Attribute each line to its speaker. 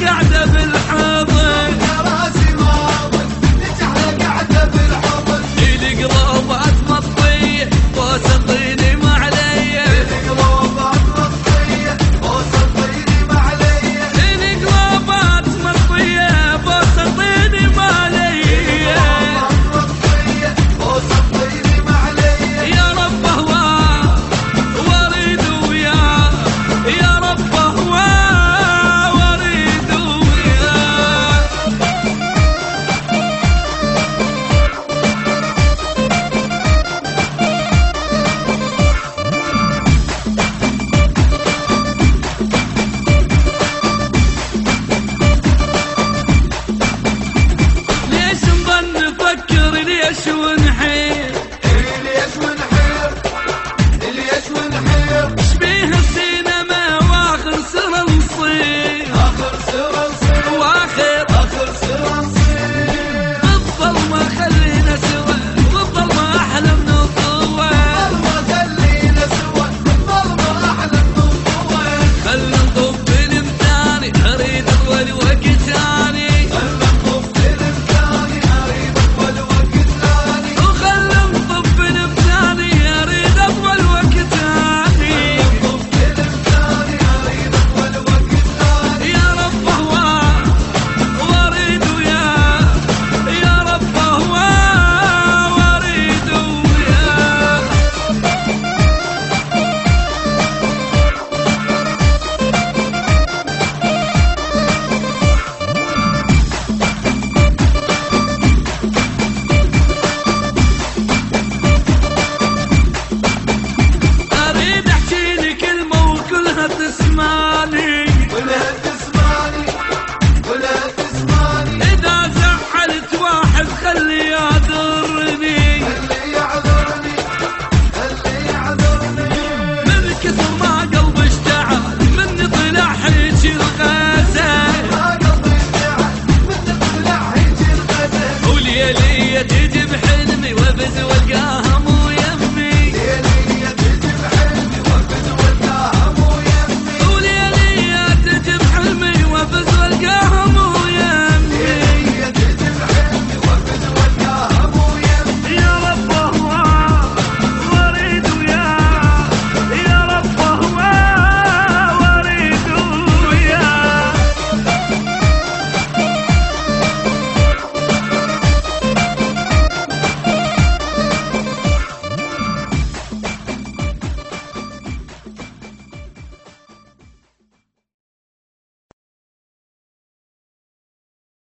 Speaker 1: قاعدة بالحضن
Speaker 2: يا راسي ماضي نجحنا قاعدة بالحضن
Speaker 1: القلوبات مطية وسطيني ما علي
Speaker 2: القلوبات مطية وسطيني ما علي
Speaker 1: القلوبات مطية وسطيني ما علي
Speaker 2: مطية وسطيني ما علي
Speaker 1: يا رب هواه واريد وياه يا رب هواه واريد وياه ليش نظن نفكر ليش ونحير
Speaker 2: ليش ونحير ليش ونحير
Speaker 1: شبيه السينما واخر سر نصير
Speaker 2: آخر سر نصير
Speaker 1: واخر
Speaker 2: سر نصير
Speaker 1: بالظلمة خلينا سوا بالظلمة أحلامنا طوال
Speaker 2: ظلمة خلينا سوا ظلمة أحلى من الطوال
Speaker 1: خلنا نطب الامتاني أريد أطول وقت ثاني
Speaker 2: خلنا نطب الإمكاني أريد أطول وقت ثاني
Speaker 1: وخلنا نطب الامتاني أريد أطول وقت ثاني
Speaker 2: نطب الإمكاني أريد أطول وقت ثاني
Speaker 1: يا رب هواه واريد وياه يا رب هواه واريد وياه أريد أحكي لك كلمة وكلها تسمعني
Speaker 2: ولا تسمعني ولا تسمعني
Speaker 1: إذا زعلت واحد خلي يعذرني
Speaker 2: اللي يعذرني اللي يعذرني
Speaker 1: من كثر ما قلبي اشتعل مني طلع هيجي الغزل
Speaker 2: ما قلبي اشتعل من طلع هيجي الغزل
Speaker 1: وليلية تجي بحيل